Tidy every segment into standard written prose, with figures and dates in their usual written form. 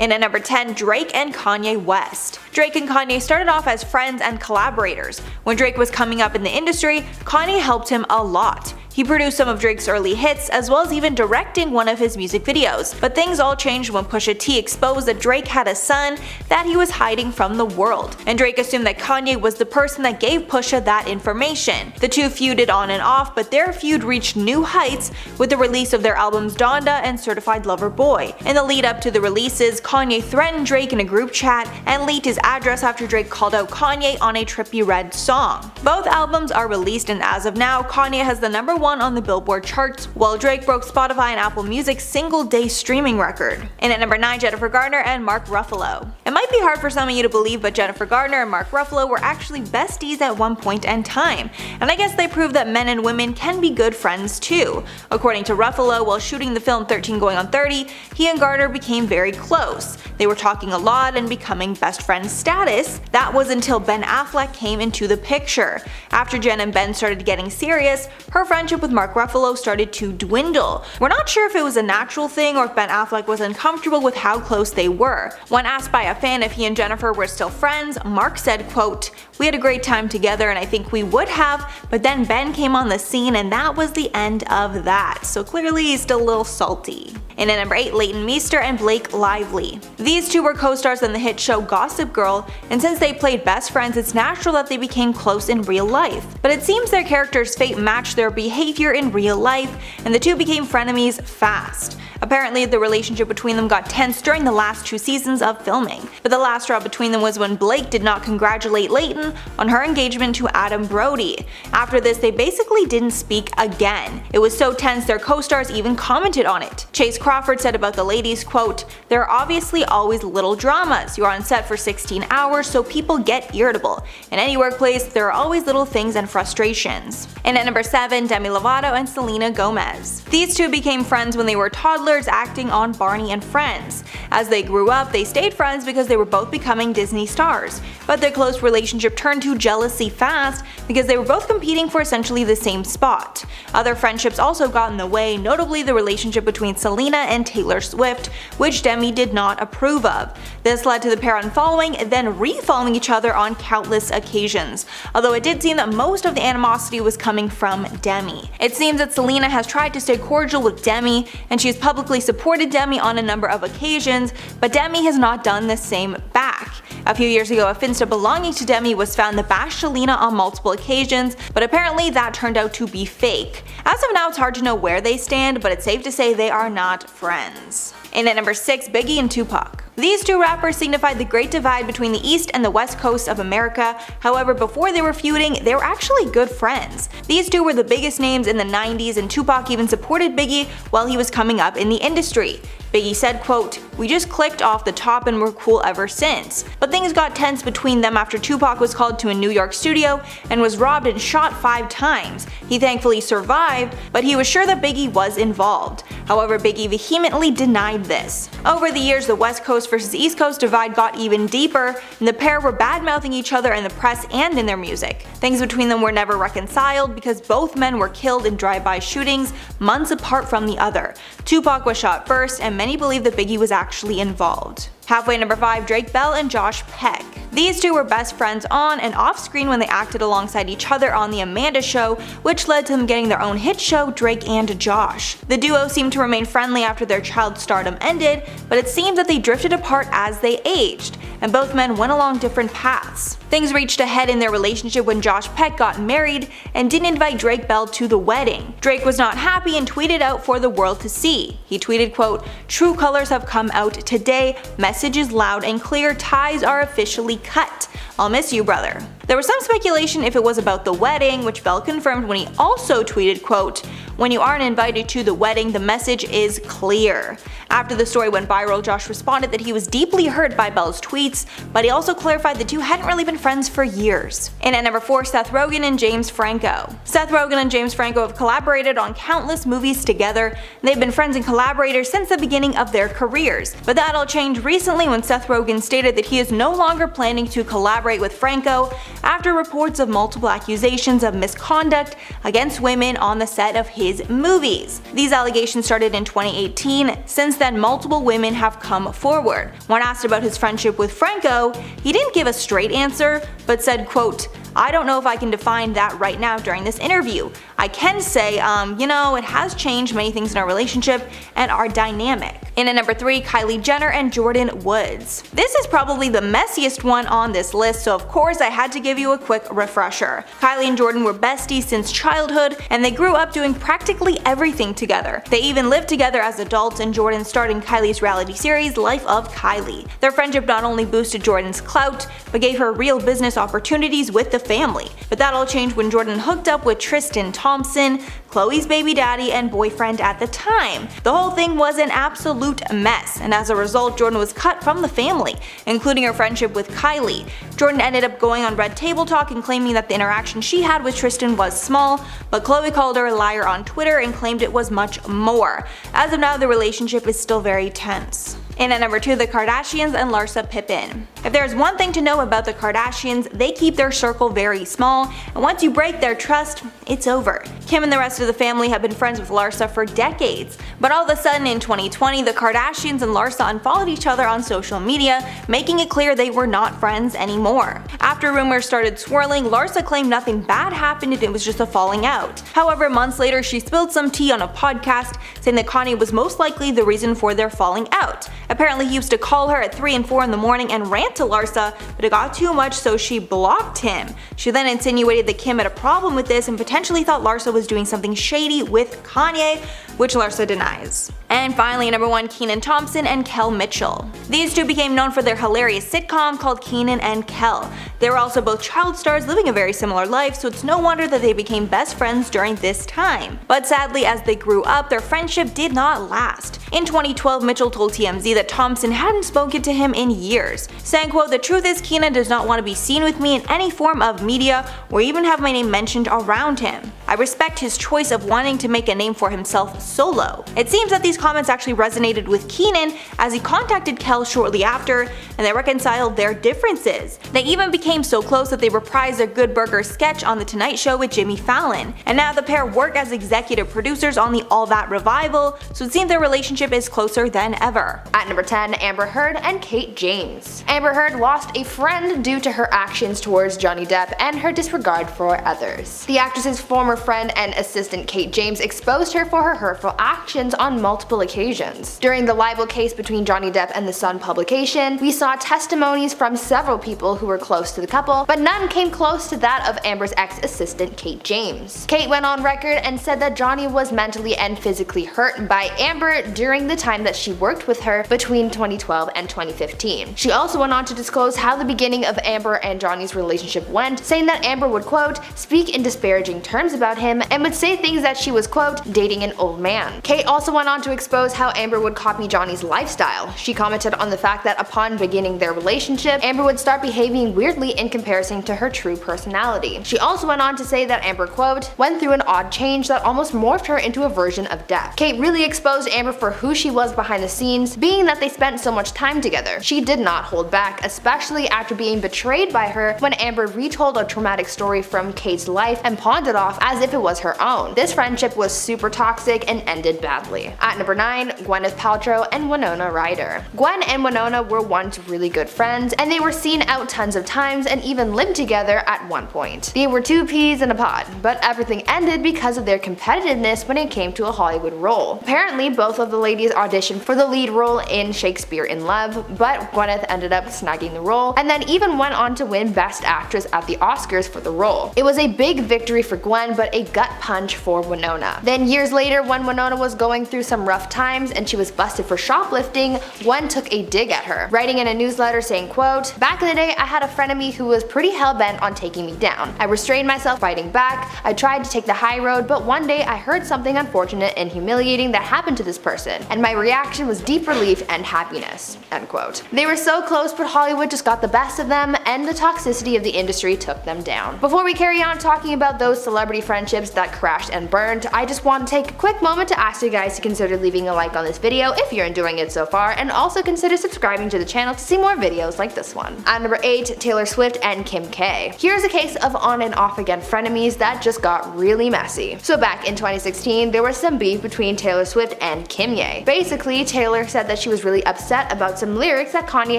And at number 10, Drake and Kanye West. Drake and Kanye started off as friends and collaborators. When Drake was coming up in the industry, Kanye helped him a lot. He produced some of Drake's early hits, as well as even directing one of his music videos. But things all changed when Pusha T exposed that Drake had a son that he was hiding from the world. And Drake assumed that Kanye was the person that gave Pusha that information. The two feuded on and off, but their feud reached new heights with the release of their albums Donda and Certified Lover Boy. In the lead up to the releases, Kanye threatened Drake in a group chat and leaked his address after Drake called out Kanye on a Trippie Redd song. Both albums are released, and as of now, Kanye has the #1 on the Billboard charts, while Drake broke Spotify and Apple Music's single-day streaming record. And at number 9, Jennifer Garner and Mark Ruffalo. It might be hard for some of you to believe, but Jennifer Garner and Mark Ruffalo were actually besties at one point in time, and I guess they proved that men and women can be good friends too. According to Ruffalo, while shooting the film 13 Going on 30, he and Garner became very close. They were talking a lot and becoming best friend status. That was until Ben Affleck came into the picture. After Jen and Ben started getting serious, her friendship with Mark Ruffalo started to dwindle. We're not sure if it was a natural thing or if Ben Affleck was uncomfortable with how close they were. When asked by a fan if he and Jennifer were still friends, Mark said, quote, "We had a great time together and I think we would have, but then Ben came on the scene and that was the end of that." So clearly he's still a little salty. And at number 8, Leighton Meester and Blake Lively. These two were co-stars on the hit show Gossip Girl, and since they played best friends, it's natural that they became close in real life. But it seems their characters' fate matched their behavior in real life, and the two became frenemies fast. Apparently, the relationship between them got tense during the last 2 seasons of filming. But the last straw between them was when Blake did not congratulate Leighton on her engagement to Adam Brody. After this, they basically didn't speak again. It was so tense their co-stars even commented on it. Chase Crawford said about the ladies, quote, "There are obviously always little dramas. You're on set for 16 hours, so people get irritable. In any workplace, there are always little things and frustrations." And at number 7, Demi Lovato and Selena Gomez. These two became friends when they were toddlers acting on Barney and Friends. As they grew up, they stayed friends because they were both becoming Disney stars. But their close relationship turned to jealousy fast because they were both competing for essentially the same spot. Other friendships also got in the way, notably the relationship between Selena and Taylor Swift, which Demi did not approve of. This led to the pair unfollowing and then re-following each other on countless occasions, although it did seem that most of the animosity was coming from Demi. It seems that Selena has tried to stay cordial with Demi, and she has publicly supported Demi on a number of occasions, but Demi has not done the same back. A few years ago, a Finsta belonging to Demi was found that bashed Selena on multiple occasions, but apparently that turned out to be fake. As of now, it's hard to know where they stand, but it's safe to say they are not friends. And at number 6, Biggie and Tupac. These two rappers signified the great divide between the East and the West Coast of America. However, before they were feuding, they were actually good friends. These two were the biggest names in the 90s, and Tupac even supported Biggie while he was coming up in the industry. Biggie said, quote, "We just clicked off the top and we're cool ever since." But things got tense between them after Tupac was called to a New York studio and was robbed and shot 5 times. He thankfully survived, but he was sure that Biggie was involved. However, Biggie vehemently denied this. Over the years, the West Coast versus East Coast divide got even deeper, and the pair were bad-mouthing each other in the press and in their music. Things between them were never reconciled because both men were killed in drive-by shootings months apart from the other. Tupac was shot first, and many believe that Biggie was actually involved. Halfway number 5, Drake Bell and Josh Peck. These two were best friends on and off screen when they acted alongside each other on The Amanda Show, which led to them getting their own hit show, Drake and Josh. The duo seemed to remain friendly after their child stardom ended, but it seems that they drifted apart as they aged, and both men went along different paths. Things reached a head in their relationship when Josh Peck got married and didn't invite Drake Bell to the wedding. Drake was not happy and tweeted out for the world to see. He tweeted, quote, "True colors have come out today, message is loud and clear, ties are officially cut. I'll miss you, brother." There was some speculation if it was about the wedding, which Bell confirmed when he also tweeted, quote, "When you aren't invited to the wedding, the message is clear." After the story went viral, Josh responded that he was deeply hurt by Bell's tweets, but he also clarified the two hadn't really been friends for years. And at number 4, Seth Rogen and James Franco. Seth Rogen and James Franco have collaborated on countless movies together, and they've been friends and collaborators since the beginning of their careers. But that all changed recently when Seth Rogen stated that he is no longer planning to collaborate with Franco, after reports of multiple accusations of misconduct against women on the set of his movies. These allegations started in 2018. Since then, multiple women have come forward. When asked about his friendship with Franco, he didn't give a straight answer, but said, quote, "I don't know if I can define that right now during this interview. I can say, it has changed many things in our relationship and our dynamic." In at number 3, Kylie Jenner and Jordyn Woods. This is probably the messiest one on this list, so of course I had to give you a quick refresher. Kylie and Jordyn were besties since childhood, and they grew up doing practically everything together. They even lived together as adults, and Jordyn starred in Kylie's reality series Life of Kylie. Their friendship not only boosted Jordyn's clout, but gave her real business opportunities with the family. But that all changed when Jordyn hooked up with Tristan Thompson, Khloe's baby daddy and boyfriend at the time. The whole thing was an absolute mess, and as a result, Jordyn was cut from the family, including her friendship with Kylie. Jordyn ended up going on Red Table Talk and claiming that the interaction she had with Tristan was small, but Khloe called her a liar on Twitter and claimed it was much more. As of now, the relationship is still very tense. And at number 2, the Kardashians and Larsa Pippen. If there's one thing to know about the Kardashians, they keep their circle very small, and once you break their trust, it's over. Kim and the rest of the family have been friends with Larsa for decades, but all of a sudden in 2020, the Kardashians and Larsa unfollowed each other on social media, making it clear they were not friends anymore. After rumors started swirling, Larsa claimed nothing bad happened and it was just a falling out. However, months later, she spilled some tea on a podcast, saying that Kanye was most likely the reason for their falling out. Apparently he used to call her at 3 and 4 in the morning and rant to Larsa, but it got too much so she blocked him. She then insinuated that Kim had a problem with this and potentially thought Larsa was doing something shady with Kanye, which Larsa denies. And finally, number 1, Kenan Thompson and Kel Mitchell. These two became known for their hilarious sitcom called Kenan and Kel. They were also both child stars living a very similar life, so it's no wonder that they became best friends during this time. But sadly, as they grew up, their friendship did not last. In 2012, Mitchell told TMZ that Thompson hadn't spoken to him in years, saying, quote, "The truth is Kenan does not want to be seen with me in any form of media or even have my name mentioned around him. I respect his choice of wanting to make a name for himself solo." It seems that these comments actually resonated with Kenan, as he contacted Kel shortly after, and they reconciled their differences. They even became so close that they reprised their Good Burger sketch on The Tonight Show with Jimmy Fallon, and now the pair work as executive producers on the All That revival, so it seems their relationship is closer than ever. At number 10, Amber Heard and Kate James. Amber Heard lost a friend due to her actions towards Johnny Depp and her disregard for others. The actress's former friend and assistant Kate James exposed her for her hurtful actions on multiple occasions. During the libel case between Johnny Depp and The Sun publication, we saw testimonies from several people who were close to the couple, but none came close to that of Amber's ex-assistant Kate James. Kate went on record and said that Johnny was mentally and physically hurt by Amber during the time that she worked with her between 2012 and 2015. She also went on to disclose how the beginning of Amber and Johnny's relationship went, saying that Amber would, quote, "speak in disparaging terms about him and would say things that she was, quote, dating an old man." Kate also went on to expose how Amber would copy Johnny's lifestyle. She commented on the fact that upon beginning their relationship, Amber would start behaving weirdly in comparison to her true personality. She also went on to say that Amber, quote, "went through an odd change that almost morphed her into a version of Depp." Kate really exposed Amber for who she was behind the scenes, being that they spent so much time together. She did not hold back, especially after being betrayed by her when Amber retold a traumatic story from Kate's life and pawned it off as if it was her own. This friendship was super toxic and ended badly. At number 9, Gwyneth Paltrow and Winona Ryder. Gwen and Winona were once really good friends, and they were seen out tons of times and even lived together at one point. They were two peas in a pod, but everything ended because of their competitiveness when it came to a Hollywood role. Apparently, both of the ladies auditioned for the lead role in Shakespeare in Love, but Gwyneth ended up snagging the role, and then even went on to win Best Actress at the Oscars for the role. It was a big victory for Gwen, but a gut punch for Winona. Then years later, when Winona was going through some rough times and she was busted for shoplifting, Gwen took a dig at her, writing in a newsletter saying, quote, "Back in the day, I had a friend of me who was pretty hell-bent on taking me down. I restrained myself fighting back. I tried to take the high road, but one day I heard something unfortunate and humiliating that happened to this person, and my reaction was deep relief and happiness." End quote. They were so close, but Hollywood just got the best of them, and the toxicity of the industry took them down. Before we carry on talking about those celebrity friendships that crashed and burned, I just want to take a quick moment to ask you guys to consider leaving a like on this video if you're enjoying it so far, and also consider subscribing to the channel to see more videos like this one. At number 8, Taylor Swift and Kim K. Here's a case of on and off again frenemies that just got really messy. So back in 2016, there was some beef between Taylor Swift and Kanye. Basically, Taylor said that she was really upset about some lyrics that Kanye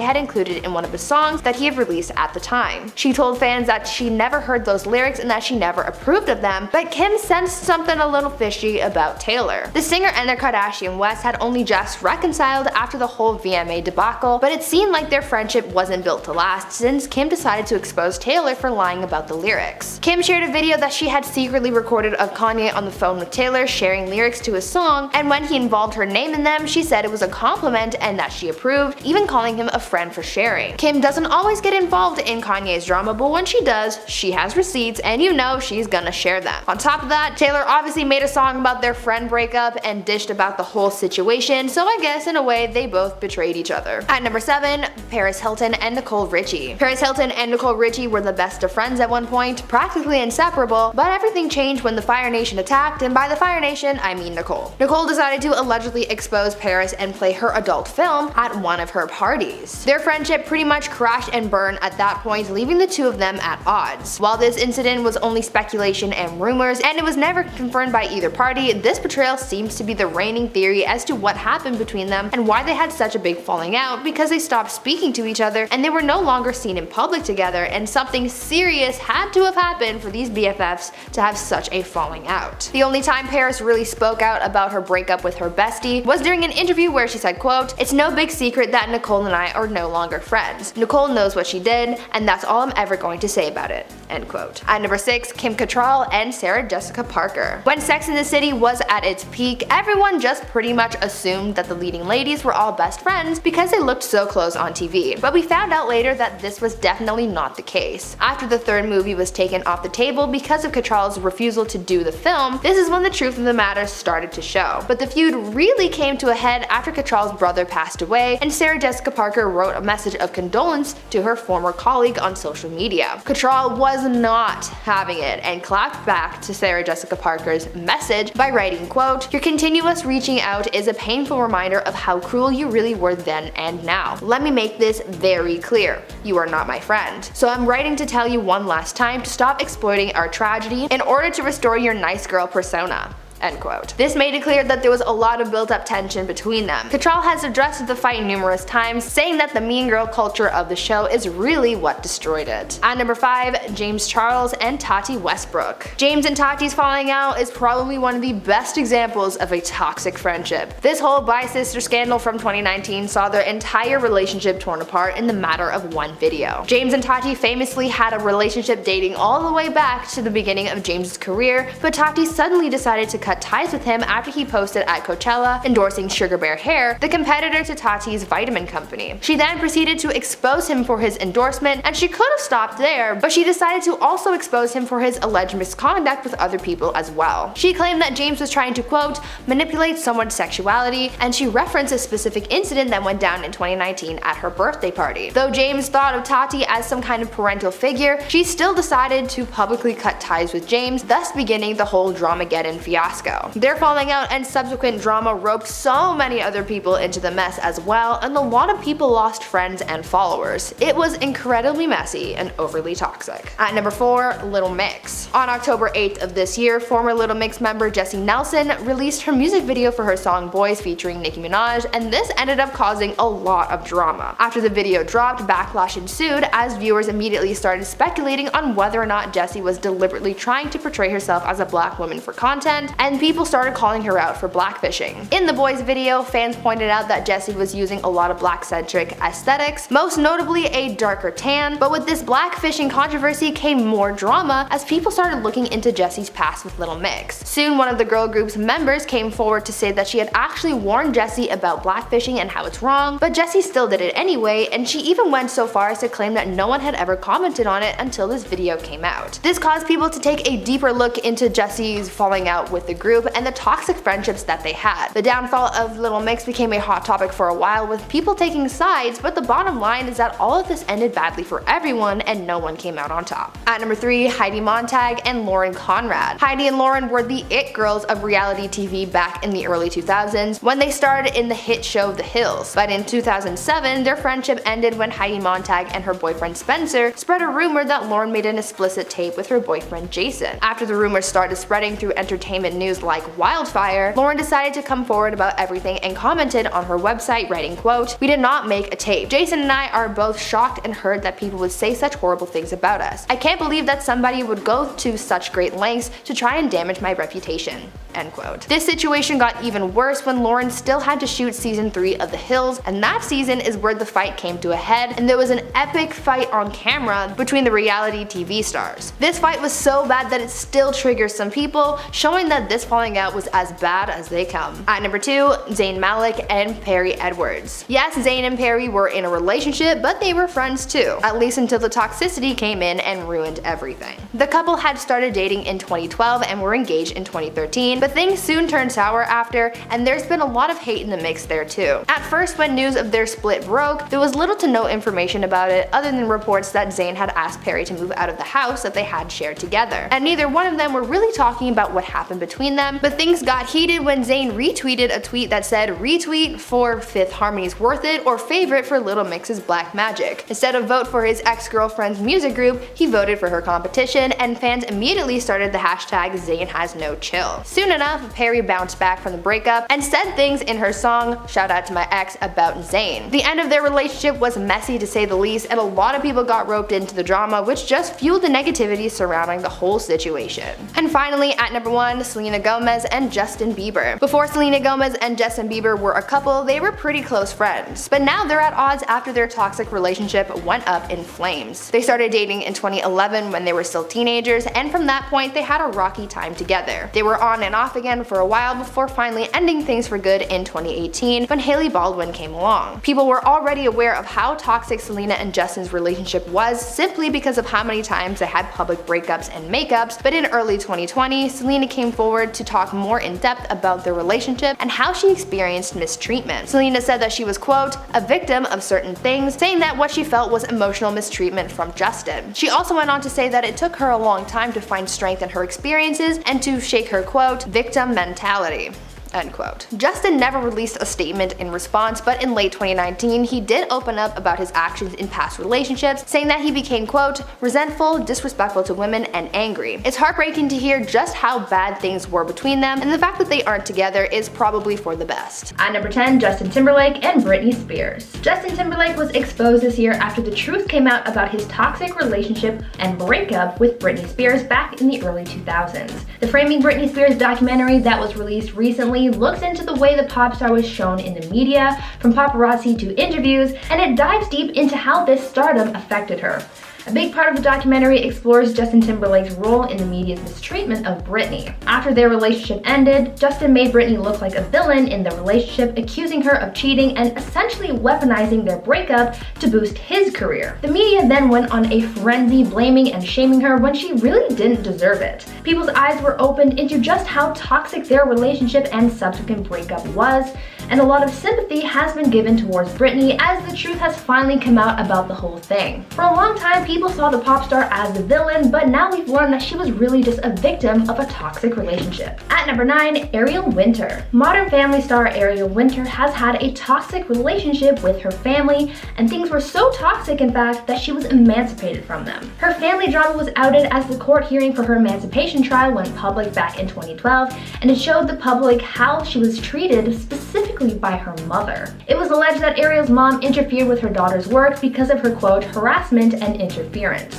had included in one of his songs that he had released at the time. She told fans that she never heard those lyrics and that she never approved of them, but Kim sensed something a little fishy about Taylor. The singer and their Kardashian West had only just reconciled after the whole VMA debacle, but it seemed like their friendship wasn't built to last since Kim decided to expose Taylor for lying about the lyrics. Kim shared a video that she had secretly recorded of Kanye on the phone with Taylor sharing lyrics to his song, and when he involved her name in them, she said it was a compliment and that she approved, even calling him a friend for sharing. Kim doesn't always get involved in Kanye's drama, but when she does, she has receipts and you know she's gonna share them. On top of that, Taylor obviously made a song about their friend breakup and dished about the whole situation, so I guess in a way they both betrayed each other. At number 7, Paris Hilton and Nicole Richie. Paris Hilton and Nicole Richie were the best of friends at one point, practically inseparable, but everything changed when the Fire Nation attacked, and by the Fire Nation, I mean Nicole. Nicole decided to allegedly expose Paris and play her adult film at one of her parties. Their friendship pretty much crashed and burned at that point, leaving the two of them at odds. While this incident was only speculation and rumors, and it was never confirmed by either party, this portrayal seems to be the reigning theory as to what happened between them and why they had such a big falling out, because they stopped speaking to each other and they were no longer seen in public together, and something serious had to have happened for these BFFs to have such a falling out. The only time Paris really spoke out about her breakup with her bestie was during an interview where she said, quote, "It's no big secret that Nicole and I are no longer friends. Nicole knows what she did, and that's all I'm ever going to say about it." End quote. At number 6, Kim Cattrall and Sarah Jessica Parker. When Sex and the City was at its peak, everyone just pretty much assumed that the leading ladies were all best friends because they looked so close on TV. But we found out later that this was definitely not the case. After the third movie was taken off the table because of Cattrall's refusal to do the film, this is when the truth of the matter started to show. But the feud really came to a head after Cattrall's brother passed away, and Sarah Jessica Parker wrote a message of condolence to her former colleague on social media. Cattrall was not having it and clapped back to Sarah Jessica Parker's message by writing, quote, "Your continuous reaching out is a painful reminder of how cruel you really were then and now. Let me make this very clear. You are not my friend. So I'm writing to tell you one last time to stop exploiting our tragedy in order to restore your nice girl persona." End quote. This made it clear that there was a lot of built-up tension between them. Cattrall has addressed the fight numerous times, saying that the mean girl culture of the show is really what destroyed it. At number 5, James Charles and Tati Westbrook. James and Tati's falling out is probably one of the best examples of a toxic friendship. This whole bi-sister scandal from 2019 saw their entire relationship torn apart in the matter of one video. James and Tati famously had a relationship dating all the way back to the beginning of James's career, but Tati suddenly decided to cut ties with him after he posted at Coachella endorsing Sugar Bear Hair, the competitor to Tati's vitamin company. She then proceeded to expose him for his endorsement, and she could have stopped there, but she decided to also expose him for his alleged misconduct with other people as well. She claimed that James was trying to, quote, "manipulate someone's sexuality," and she referenced a specific incident that went down in 2019 at her birthday party. Though James thought of Tati as some kind of parental figure, she still decided to publicly cut ties with James, thus beginning the whole Dramageddon fiasco. Their falling out and subsequent drama roped so many other people into the mess as well, and a lot of people lost friends and followers. It was incredibly messy and overly toxic. At number 4, Little Mix. On October 8th of this year, former Little Mix member Jessie Nelson released her music video for her song Boys featuring Nicki Minaj, and this ended up causing a lot of drama. After the video dropped, backlash ensued as viewers immediately started speculating on whether or not Jessie was deliberately trying to portray herself as a black woman for content, and people started calling her out for blackfishing. In the Boys video, fans pointed out that Jessie was using a lot of black-centric aesthetics, most notably a darker tan, but with this blackfishing controversy came more drama as people started looking into Jessie's past with Little Mix. Soon one of the girl group's members came forward to say that she had actually warned Jessie about blackfishing and how it's wrong, but Jessie still did it anyway, and she even went so far as to claim that no one had ever commented on it until this video came out. This caused people to take a deeper look into Jessie's falling out with the group and the toxic friendships that they had. The downfall of Little Mix became a hot topic for a while, with people taking sides, but the bottom line is that all of this ended badly for everyone and no one came out on top. At number 3, Heidi Montag and Lauren Conrad. Heidi and Lauren were the it girls of reality TV back in the early 2000s when they starred in the hit show The Hills. But in 2007, their friendship ended when Heidi Montag and her boyfriend Spencer spread a rumor that Lauren made an explicit tape with her boyfriend Jason. After the rumors started spreading through entertainment news like wildfire, Lauren decided to come forward about everything and commented on her website, writing, quote, "We did not make a tape. Jason and I are both shocked and hurt that people would say such horrible things about us. I can't believe that somebody would go to such great lengths to try and damage my reputation." End quote. This situation got even worse when Lauren still had to shoot season 3 of The Hills, and that season is where the fight came to a head, and there was an epic fight on camera between the reality TV stars. This fight was so bad that it still triggers some people, showing that this falling out was as bad as they come. At number 2, Zayn Malik and Perrie Edwards. Yes, Zayn and Perrie were in a relationship, but they were friends too, at least until the toxicity came in and ruined everything. The couple had started dating in 2012 and were engaged in 2013, but things soon turned sour after, and there's been a lot of hate in the mix there too. At first, when news of their split broke, there was little to no information about it other than reports that Zayn had asked Perrie to move out of the house that they had shared together, and neither one of them were really talking about what happened between them. But things got heated when Zayn retweeted a tweet that said retweet for Fifth Harmony's Worth It or favorite for Little Mix's Black Magic. Instead of vote for his ex-girlfriend's music group, he voted for her competition, and fans immediately started the hashtag Zayn has no chill. Soon enough, Perrie bounced back from the breakup and said things in her song "Shout Out to My Ex" about Zayn. The end of their relationship was messy to say the least, and a lot of people got roped into the drama, which just fueled the negativity surrounding the whole situation. And finally, at number 1, Selena Gomez and Justin Bieber. Before Selena Gomez and Justin Bieber were a couple, they were pretty close friends, but now they're at odds after their toxic relationship went up in flames. They started dating in 2011 when they were still teenagers, and from that point they had a rocky time together. They were on and off again for a while before finally ending things for good in 2018 when Hailey Baldwin came along. People were already aware of how toxic Selena and Justin's relationship was simply because of how many times they had public breakups and makeups, but in early 2020, Selena came forward to talk more in depth about their relationship and how she experienced mistreatment. Selena said that she was, quote, "a victim of certain things," saying that what she felt was emotional mistreatment from Justin. She also went on to say that it took her a long time to find strength in her experiences and to shake her, quote, "victim mentality." End quote. Justin never released a statement in response, but in late 2019 he did open up about his actions in past relationships, saying that he became, quote, "resentful, disrespectful to women, and angry." It's heartbreaking to hear just how bad things were between them, and the fact that they aren't together is probably for the best. At number 10, Justin Timberlake and Britney Spears. Justin Timberlake was exposed this year after the truth came out about his toxic relationship and breakup with Britney Spears back in the early 2000s. The Framing Britney Spears documentary that was released recently looks into the way the pop star was shown in the media, from paparazzi to interviews, and it dives deep into how this stardom affected her. A big part of the documentary explores Justin Timberlake's role in the media's mistreatment of Britney. After their relationship ended, Justin made Britney look like a villain in the relationship, accusing her of cheating and essentially weaponizing their breakup to boost his career. The media then went on a frenzy, blaming and shaming her when she really didn't deserve it. People's eyes were opened into just how toxic their relationship and subsequent breakup was, and a lot of sympathy has been given towards Britney as the truth has finally come out about the whole thing. For a long time, people saw the pop star as the villain, but now we've learned that she was really just a victim of a toxic relationship. At number 9, Ariel Winter. Modern Family star Ariel Winter has had a toxic relationship with her family, and things were so toxic in fact that she was emancipated from them. Her family drama was outed as the court hearing for her emancipation trial went public back in 2012, and it showed the public how she was treated specifically by her mother. It was alleged that Ariel's mom interfered with her daughter's work because of her, quote, harassment and interference.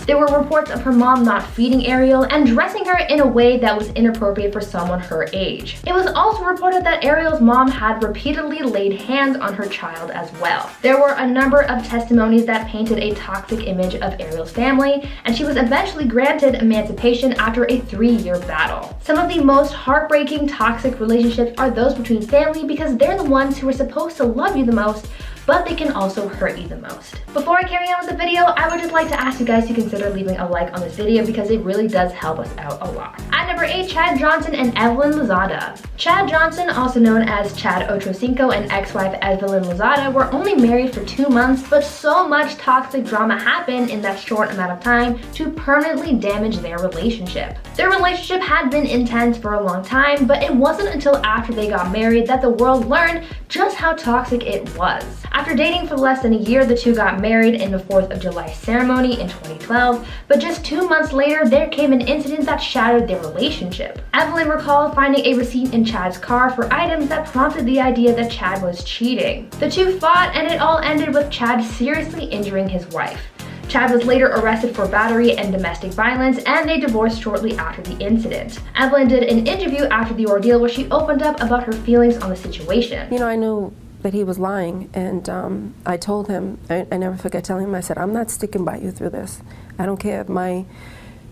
There were reports of her mom not feeding Ariel and dressing her in a way that was inappropriate for someone her age. It was also reported that Ariel's mom had repeatedly laid hands on her child as well. There were a number of testimonies that painted a toxic image of Ariel's family, and she was eventually granted emancipation after a 3-year battle. Some of the most heartbreaking toxic relationships are those between family because they're the ones who are supposed to love you the most, but they can also hurt you the most. Before I carry on with the video, I would just like to ask you guys to consider leaving a like on this video because it really does help us out a lot. At number 8, Chad Johnson and Evelyn Lozada. Chad Johnson, also known as Chad Ochocinco, and ex-wife Evelyn Lozada were only married for 2 months, but so much toxic drama happened in that short amount of time to permanently damage their relationship. Their relationship had been intense for a long time, but it wasn't until after they got married that the world learned just how toxic it was. After dating for less than a year, the two got married in the 4th of July ceremony in 2012, but just 2 months later, there came an incident that shattered their relationship. Evelyn recalled finding a receipt in Chad's car for items that prompted the idea that Chad was cheating. The two fought, and it all ended with Chad seriously injuring his wife. Chad was later arrested for battery and domestic violence, and they divorced shortly after the incident. Evelyn did an interview after the ordeal where she opened up about her feelings on the situation. You know, I knew that he was lying, and I told him, I never forget telling him, I said, I'm not sticking by you through this. I don't care if my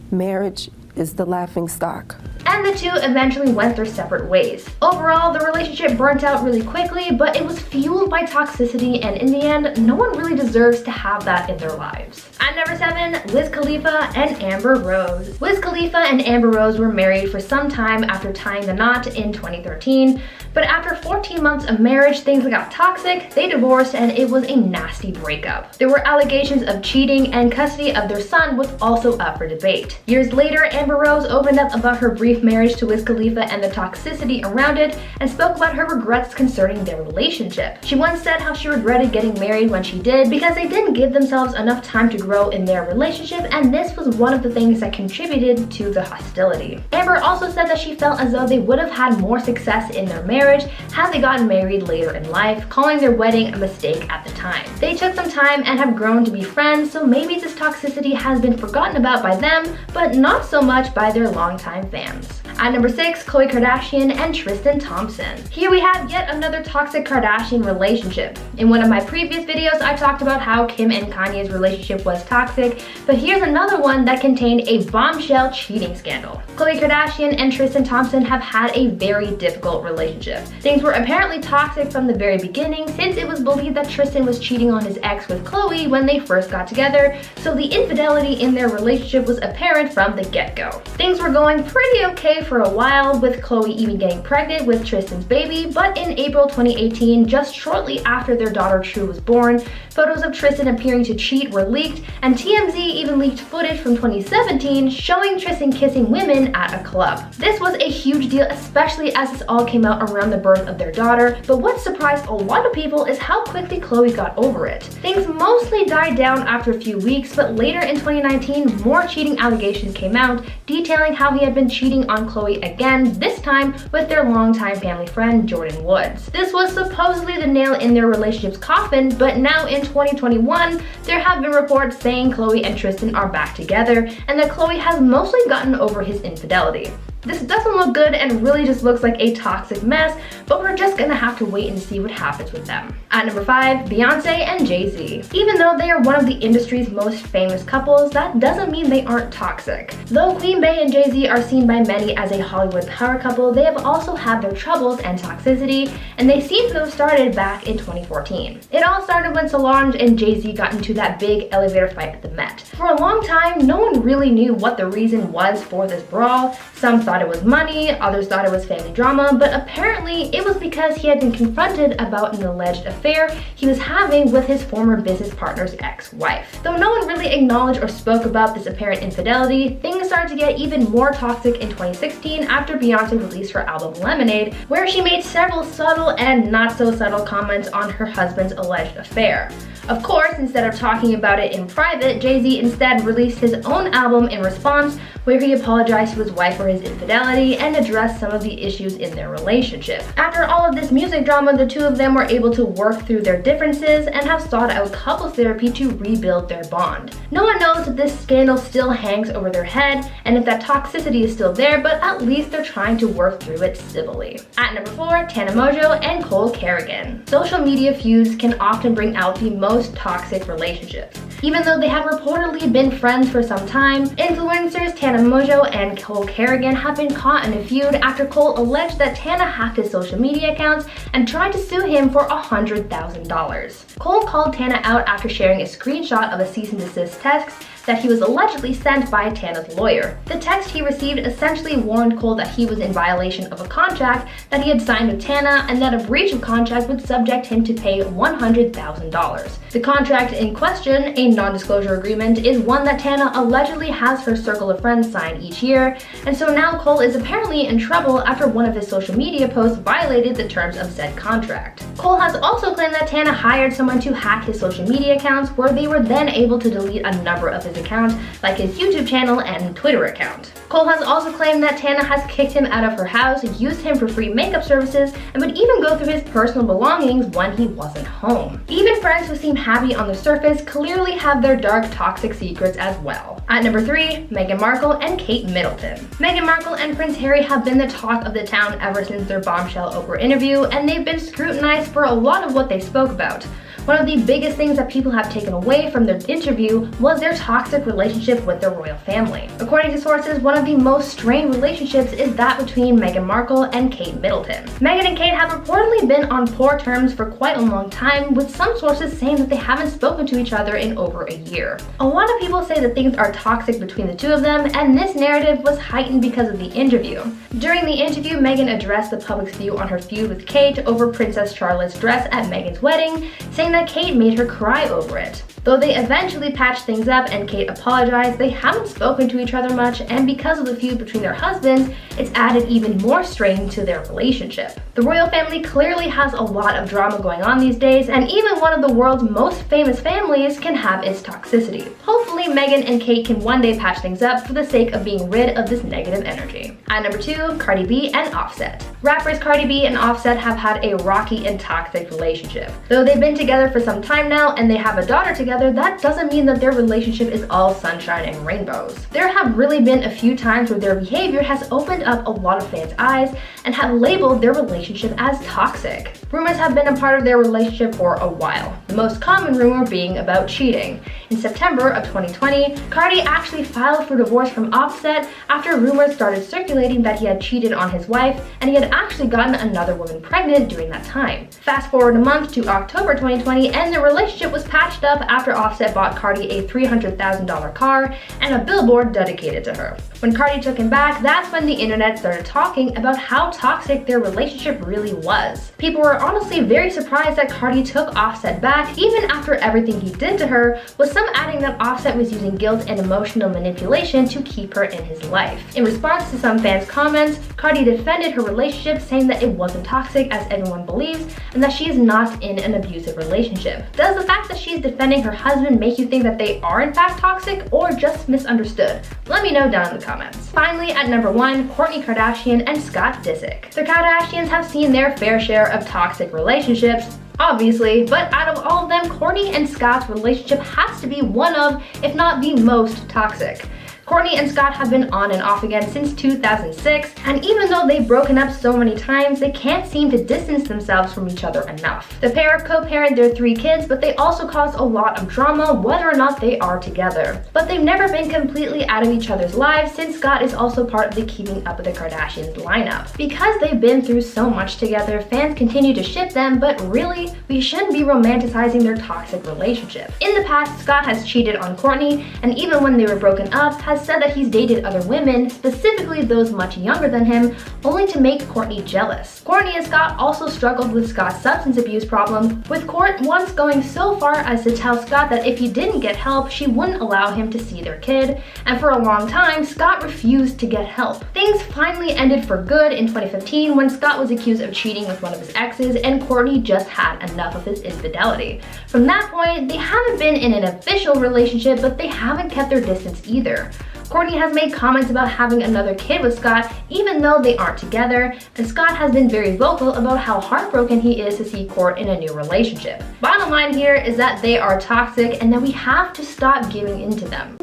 marriage is the laughing stock. And the two eventually went their separate ways. Overall, the relationship burnt out really quickly, but it was fueled by toxicity, and in the end, no one really deserves to have that in their lives. At number 7, Wiz Khalifa and Amber Rose. Wiz Khalifa and Amber Rose were married for some time after tying the knot in 2013, but after 14 months of marriage, things got toxic, they divorced, and it was a nasty breakup. There were allegations of cheating, and custody of their son was also up for debate. Years later, Amber Rose opened up about her brief marriage to Wiz Khalifa and the toxicity around it, and spoke about her regrets concerning their relationship. She once said how she regretted getting married when she did because they didn't give themselves enough time to grow in their relationship, and this was one of the things that contributed to the hostility. Amber also said that she felt as though they would have had more success in their marriage had they gotten married later in life, calling their wedding a mistake at the time. They took some time and have grown to be friends, so maybe this toxicity has been forgotten about by them, but not so much by their longtime fans. At number 6, Khloe Kardashian and Tristan Thompson. Here we have yet another toxic Kardashian relationship. In one of my previous videos, I talked about how Kim and Kanye's relationship was toxic, but here's another one that contained a bombshell cheating scandal. Khloe Kardashian and Tristan Thompson have had a very difficult relationship. Things were apparently toxic from the very beginning, since it was believed that Tristan was cheating on his ex with Khloe when they first got together, so the infidelity in their relationship was apparent from the get-go. Things were going pretty okay for a while, with Khloe even getting pregnant with Tristan's baby, but in April 2018, just shortly after their daughter True was born, photos of Tristan appearing to cheat were leaked, and TMZ even leaked footage from 2017 showing Tristan kissing women at a club. This was a huge deal, especially as this all came out around the birth of their daughter, but what surprised a lot of people is how quickly Khloe got over it. Things mostly died down after a few weeks, but later in 2019, more cheating allegations came out, detailing how he had been cheating on Khloe again, this time with their longtime family friend Jordyn Woods. This was supposedly the nail in their relationship's coffin, but now in 2021, there have been reports saying Khloe and Tristan are back together, and that Khloe has mostly gotten over his infidelity. This doesn't look good and really just looks like a toxic mess, but we're just gonna have to wait and see what happens with them. At number 5, Beyonce and Jay-Z. Even though they are one of the industry's most famous couples, that doesn't mean they aren't toxic. Though Queen Bey and Jay-Z are seen by many as a Hollywood power couple, they have also had their troubles and toxicity, and they seem to have started back in 2014. It all started when Solange and Jay-Z got into that big elevator fight at the Met. For a long time, no one really knew what the reason was for this brawl. Some thought it was money, others thought it was family drama, but apparently it was because he had been confronted about an alleged affair he was having with his former business partner's ex-wife. Though no one really acknowledged or spoke about this apparent infidelity, things started to get even more toxic in 2016 after Beyonce released her album Lemonade, where she made several subtle and not so subtle comments on her husband's alleged affair. Of course, instead of talking about it in private, Jay-Z instead released his own album in response, where he apologized to his wife for his infidelity and addressed some of the issues in their relationship. After all of this music drama, the two of them were able to work through their differences and have sought out couples therapy to rebuild their bond. No one knows if this scandal still hangs over their head and if that toxicity is still there, but at least they're trying to work through it civilly. At number 4, Tana Mongeau and Cole Kerrigan. Social media feuds can often bring out the most toxic relationships. Even though they had reportedly been friends for some time, influencers Tana Mongeau and Cole Kerrigan have been caught in a feud after Cole alleged that Tana hacked his social media accounts and tried to sue him for $100,000. Cole called Tana out after sharing a screenshot of a cease and desist text that he was allegedly sent by Tana's lawyer. The text he received essentially warned Cole that he was in violation of a contract that he had signed with Tana and that a breach of contract would subject him to pay $100,000. The contract in question, a non-disclosure agreement, is one that Tana allegedly has her circle of friends sign each year, and so now Cole is apparently in trouble after one of his social media posts violated the terms of said contract. Cole has also claimed that Tana hired someone to hack his social media accounts, where they were then able to delete a number of his accounts, like his YouTube channel and Twitter account. Cole has also claimed that Tana has kicked him out of her house, used him for free makeup services, and would even go through his personal belongings when he wasn't home. Even friends who seem happy on the surface clearly have their dark, toxic secrets as well. At number 3, Meghan Markle and Kate Middleton. Meghan Markle and Prince Harry have been the talk of the town ever since their bombshell Oprah interview, and they've been scrutinized for a lot of what they spoke about. One of the biggest things that people have taken away from their interview was their toxic relationship with the royal family. According to sources, one of the most strained relationships is that between Meghan Markle and Kate Middleton. Meghan and Kate have reportedly been on poor terms for quite a long time, with some sources saying that they haven't spoken to each other in over a year. A lot of people say that things are toxic between the two of them, and this narrative was heightened because of the interview. During the interview, Meghan addressed the public's view on her feud with Kate over Princess Charlotte's dress at Meghan's wedding, saying that Kate made her cry over it. Though they eventually patched things up and Kate apologized, they haven't spoken to each other much, and because of the feud between their husbands, it's added even more strain to their relationship. The royal family clearly has a lot of drama going on these days, and even one of the world's most famous families can have its toxicity. Hopefully, Meghan and Kate can one day patch things up for the sake of being rid of this negative energy. At number 2, Cardi B and Offset. Rappers Cardi B and Offset have had a rocky and toxic relationship. Though they've been together for some time now and they have a daughter together, that doesn't mean that their relationship is all sunshine and rainbows. There have really been a few times where their behavior has opened up a lot of fans' eyes and have labeled their relationship as toxic. Rumors have been a part of their relationship for a while, the most common rumor being about cheating. In September of 2020, Cardi actually filed for divorce from Offset after rumors started circulating that he had cheated on his wife and he had actually gotten another woman pregnant during that time. Fast forward a month to October 2020 and the relationship was patched up after Offset bought Cardi a $300,000 car and a billboard dedicated to her. When Cardi took him back, that's when the internet started talking about how toxic their relationship really was. People were honestly very surprised that Cardi took Offset back even after everything he did to her, with some adding that Offset was using guilt and emotional manipulation to keep her in his life. In response to some fans' comments, Cardi defended her relationship, saying that it wasn't toxic as everyone believes and that she is not in an abusive relationship. Does the fact that she's defending her husband make you think that they are in fact toxic or just misunderstood? Let me know down in the comments. Finally, at number 1, Kourtney Kardashian and Scott Disick. The Kardashians have seen their fair share of toxic relationships, obviously, but out of all of them, Kourtney and Scott's relationship has to be one of, if not the most toxic. Kourtney and Scott have been on and off again since 2006, and even though they've broken up so many times, they can't seem to distance themselves from each other enough. The pair co-parent their 3 kids, but they also cause a lot of drama whether or not they are together. But they've never been completely out of each other's lives, since Scott is also part of the Keeping Up with the Kardashians lineup. Because they've been through so much together, fans continue to ship them, but really, we shouldn't be romanticizing their toxic relationship. In the past, Scott has cheated on Kourtney, and even when they were broken up, has said that he's dated other women, specifically those much younger than him, only to make Kourtney jealous. Kourtney and Scott also struggled with Scott's substance abuse problem, with Kourt once going so far as to tell Scott that if he didn't get help, she wouldn't allow him to see their kid, and for a long time, Scott refused to get help. Things finally ended for good in 2015 when Scott was accused of cheating with one of his exes and Kourtney just had enough of his infidelity. From that point, they haven't been in an official relationship, but they haven't kept their distance either. Kourtney has made comments about having another kid with Scott even though they aren't together, and Scott has been very vocal about how heartbroken he is to see Kourt in a new relationship. Bottom line here is that they are toxic and that we have to stop giving in to them.